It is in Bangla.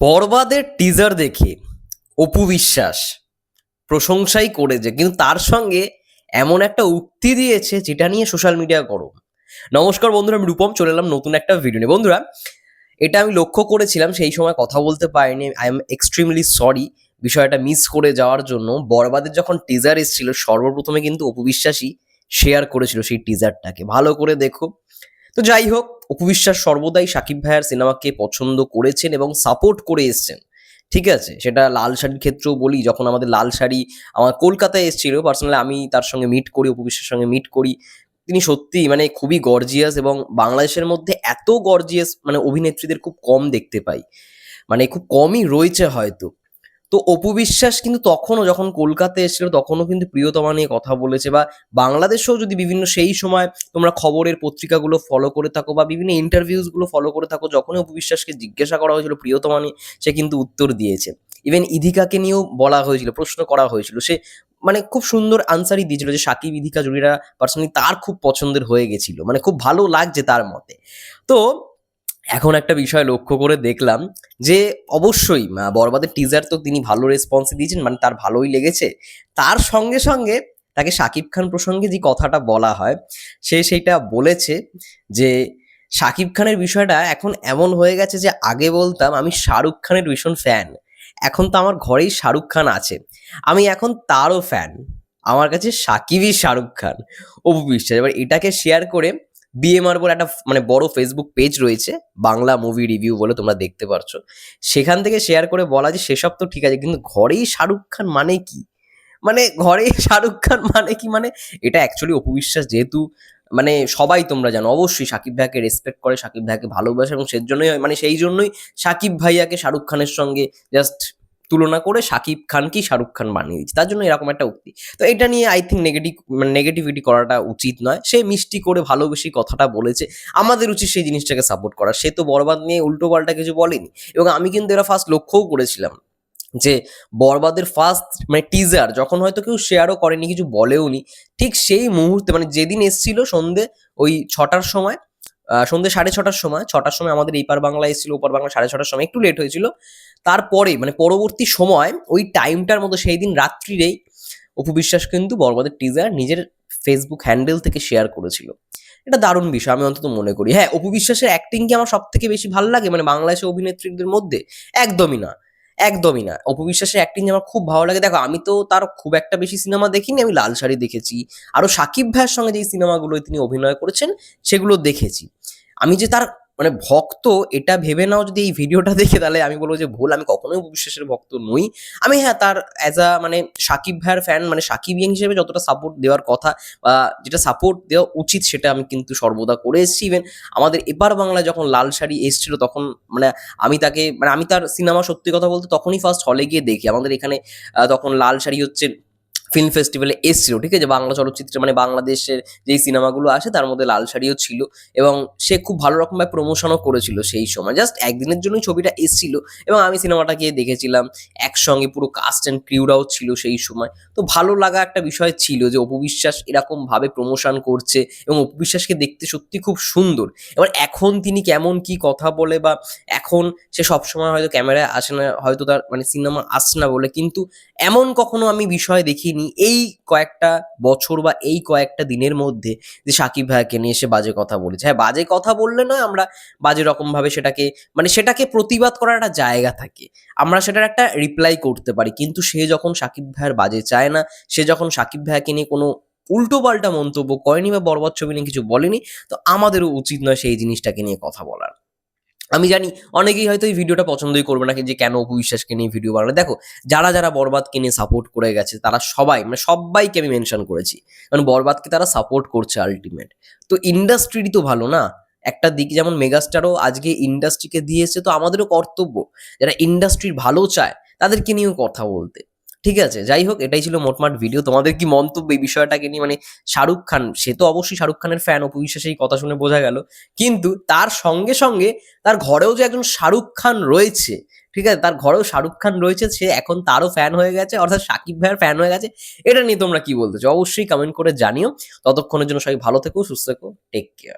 বরবাদের টিজার দেখে অপু বিশ্বাস প্রশংসাই করেছে, কিন্তু তার সঙ্গে এমন একটা উক্তি দিয়েছে যেটা নিয়ে সোশ্যাল মিডিয়া গরম। নমস্কার বন্ধুরা, আমি রূপম চলে এলাম নতুন একটা ভিডিও নিয়ে। বন্ধুরা, এটা আমি লক্ষ্য করেছিলাম, সেই সময় কথা বলতে পারিনি। আই এম এক্সট্রিমলি সরি বিষয়টা মিস করে যাওয়ার জন্য। বরবাদের যখন টিজার এসেছিল, সর্বপ্রথমে কিন্তু অপু বিশ্বাসই শেয়ার করেছিল সেই টিজারটাকে। ভালো করে দেখো। তো যাই হোক, অপু বিশ্বাস সর্বদাই সাকিব ভাইয়ার সিনেমাকে পছন্দ করেছেন এবং সাপোর্ট করে এসছেন। ঠিক আছে, সেটা লাল শাড়ির ক্ষেত্রেও বলি, যখন আমাদের লাল শাড়ি আমার কলকাতায় এসেছিল, পার্সোনালি আমি তার সঙ্গে মিট করি, অপু বিশ্বাসের সঙ্গে মিট করি। তিনি সত্যিই মানে খুবই গর্জিয়াস, এবং বাংলাদেশের মধ্যে এত গর্জিয়াস মানে অভিনেত্রীদের খুব কম দেখতে পাই, মানে খুব কমই রয়েছে হয়তো। তো অপু বিশ্বাস কিন্তু তখনও যখন কলকাতায় এসেছিল তখনও কিন্তু প্রিয়তমা নিয়ে কথা বলেছে, বা বাংলাদেশেও যদি বিভিন্ন সেই সময় তোমরা খবরের পত্রিকাগুলো ফলো করে থাকো বা বিভিন্ন ইন্টারভিউসগুলো ফলো করে থাকো, যখনই অপু বিশ্বাসকে জিজ্ঞাসা করা হয়েছিল প্রিয়তমা নিয়ে, সে কিন্তু উত্তর দিয়েছে। ইভেন ইধিকাকে নিয়েও বলা হয়েছিল, প্রশ্ন করা হয়েছিল, সে মানে খুব সুন্দর আনসারই দিয়েছিল যে সাকিব ইধিকা জুড়িরা পার্সোনালি তার খুব পছন্দের হয়ে গেছিল, মানে খুব ভালো লাগছে তার মতে। তো এখন একটা বিষয় লক্ষ্য করে দেখলাম যে অবশ্যই বরবাদের টিজার তো তিনি ভালো রেসপন্স দিয়েছেন, মানে তার ভালোই লেগেছে। তার সঙ্গে সঙ্গে তাকে শাকিব খান প্রসঙ্গে যে কথাটা বলা হয়, সে সেইটা বলেছে যে শাকিব খানের বিষয়টা এখন এমন হয়ে গেছে যে আগে বলতাম আমি শাহরুখ খানের ভীষণ ফ্যান, এখন তো আমার ঘরেই শাহরুখ খান আছে, আমি এখন তারও ফ্যান, আমার কাছে সাকিবই শাহরুখ খান। অপু বিশ্বাস এবার এটাকে শেয়ার করে বিএমআর বলে একটা মানে বড় ফেসবুক পেজ রয়েছে, বাংলা মুভি রিভিউ বলে, তোমরা দেখতে পারছো। সেখান থেকে শেয়ার করে বলা যে সেসব তো ঠিক আছে, কিন্তু ঘরেই শাহরুখ খান মানে কি, মানে ঘরেই শাহরুখ খান মানে কি, মানে এটা অ্যাকচুয়ালি অপু বিশ্বাস যেহেতু মানে সবাই তোমরা জানো অবশ্যই সাকিব ভাইয়াকে রেসপেক্ট করে, সাকিব ভাইয়াকে ভালোবাসে, এবং সেই জন্যই মানে সেই জন্যই সাকিব ভাইয়াকে শাহরুখ খানের সঙ্গে জাস্ট তুলনা করে সাকিব খানকেই শাহরুখ খান বানিয়ে দিচ্ছে, তার জন্য এরকম একটা উক্তি। তো এটা নিয়ে আই থিঙ্ক নেগেটিভিটি করাটা উচিত নয়। সে মিষ্টি করে ভালোবেসে কথাটা বলেছে, আমাদের উচিত সেই জিনিসটাকে সাপোর্ট করা। সে তো বরবাদ নিয়ে উল্টো পাল্টা কিছু বলেনি, এবং আমি কিন্তু এরা ফার্স্ট লক্ষ্যও করেছিলাম যে বরবাদের ফার্স্ট মানে টিজার যখন হয়তো কেউ শেয়ারও করেনি, কিছু বলেও নি, ঠিক সেই মুহূর্তে মানে যেদিন এসছিল সন্ধে ওই 6টার সময়, সন্ধে 6:30টার সময়, 6টার সময় আমাদের এইপার বাংলা এসেছিল, ওপার বাংলা 6:30টার সময়, একটু লেট হয়েছিল। তারপরে মানে পরবর্তী সময় ওই টাইমটার মধ্যে সেই দিন রাত্রিরেই অপু বিশ্বাস কিন্তু বরবাদের টিজার নিজের ফেসবুক হ্যান্ডেল থেকে শেয়ার করেছিল। এটা দারুণ বিষয় আমি অন্তত মনে করি। হ্যাঁ, অপু বিশ্বাসের অ্যাক্টিং কি আমার সব থেকে বেশি ভালো লাগে মানে বাংলাদেশের অভিনেত্রীদের মধ্যে? একদমই না, একদমই না। অপু বিশ্বাসের অ্যাক্টিং আমার খুব ভালো লাগে। দেখো, আমি তো তার খুব একটা বেশি সিনেমা দেখিনি, আমি লাল শাড়ি দেখেছি, আরো সাকিব ভাইয়ের সঙ্গে যেই সিনেমাগুলোয় তিনি অভিনয় করেছেন সেগুলো দেখেছি। আমি যে তার মানে ভক্ত এটা ভেবে নাও যদি এই ভিডিওটা দেখে, তাহলে আমি বলবো যে ভুল। আমি কখনোই অপু বিশ্বাসের ভক্ত নই। আমি হ্যাঁ তার অ্যাজ আ মানে সাকিব ভাইয়ের ফ্যান, মানে সাকিবিয়ান হিসেবে যতটা সাপোর্ট দেওয়ার কথা বা যেটা সাপোর্ট দেওয়া উচিত সেটা আমি কিন্তু সর্বদা করে এসেছি। ইভেন আমাদের এপার বাংলায় যখন লাল শাড়ি এসেছিল তখন মানে আমি তাকে মানে আমি তার সিনেমা সত্যি কথা বলতে তখনই ফার্স্ট হলে গিয়ে দেখি। আমাদের এখানে তখন লাল শাড়ি হচ্ছে ফিল্ম ফেস্টিভ্যালে এসছিল, ঠিক আছে, বাংলা চলচ্চিত্রে মানে বাংলাদেশের যেই সিনেমাগুলো আসে তার মধ্যে লাল শাড়িও ছিল, এবং সে খুব ভালো রকমভাবে প্রমোশনও করেছিল সেই সময়। জাস্ট একদিনের জন্যই ছবিটা এসছিল, এবং আমি সিনেমাটা গিয়ে দেখেছিলাম, একসঙ্গে পুরো কাস্ট অ্যান্ড ক্রিউরাও ছিল সেই সময়। তো ভালো লাগা একটা বিষয় ছিল যে অপু বিশ্বাস এরকমভাবে প্রমোশন করছে, এবং অপু বিশ্বাসকে দেখতে সত্যি খুব সুন্দর। এবার এখন তিনি কেমন কি কথা বলে, বা এখন সে সবসময় হয়তো ক্যামেরায় আসে না, হয়তো তার মানে সিনেমা আসছে না বলে, কিন্তু এমন কখনো আমি বিষয় দেখিনি এই কয়েকটা বছর বা এই কয়েকটা দিনের মধ্যে যে সাকিব ভাইয়াকে নিয়ে এসে বাজে কথা বলেছে। হ্যাঁ, বাজে কথা বললে নয়, আমরা বাজে রকমভাবে সেটাকে মানে সেটাকে প্রতিবাদ করার একটা জায়গা থাকে, আমরা সেটার একটা রিপ্লাই করতে পারি, কিন্তু সে যখন সাকিব ভাইয়ের বাজে চায় না, সে যখন সাকিব ভাইয়াকে নিয়ে কোনো উল্টোপাল্টা মন্তব্য করেনি বা বরবাদ ছবি নিয়ে কিছু বলেনি, তো আমাদেরও উচিত নয় সেই জিনিসটাকে নিয়ে কথা বলার। আমি জানি অনেকেই হয়তো এই ভিডিওটা পছন্দই করবে না, যে কেন অপু বিশ্বাসকে নিয়ে ভিডিও বানালো। দেখো, যারা যারা বরবাদকে নিয়ে সাপোর্ট করে গেছে তারা সবাই মানে সব্বাইকে আমি মেনশন করেছি, কারণ বরবাদকে তারা সাপোর্ট করছে আল্টিমেট। তো ইন্ডাস্ট্রিরই তো ভালো না, একটা দিক যেমন মেগাস্টারও আজকে ইন্ডাস্ট্রিকে দিয়েছে, তো আমাদেরও কর্তব্য যারা ইন্ডাস্ট্রির ভালো চায় তাদেরকে নিয়েও কথা বলতে। ঠিক আছে, যাই হোক, এটাই ছিল মোটমাট ভিডিও। তোমাদের কি মন্তব্য এই বিষয়টাকে নিয়ে? মানে শাহরুখ খান, সে তো অবশ্যই শাহরুখ খানের ফ্যান, অপু বিশ্বাস এই কথা শুনে বোঝা গেল, কিন্তু তার সঙ্গে সঙ্গে তার ঘরেও যে একজন শাহরুখ খান রয়েছে, ঠিক আছে, তার ঘরেও শাহরুখ খান রয়েছে, সে এখন তারও ফ্যান হয়ে গেছে, অর্থাৎ সাকিব ভাইয়ের ফ্যান হয়ে গেছে। এটা নিয়ে তোমরা কি বলতে চাও অবশ্যই কমেন্ট করে জানিও। ততক্ষণের জন্য সবাই ভালো থেকো, সুস্থ থেকো, টেক কেয়ার।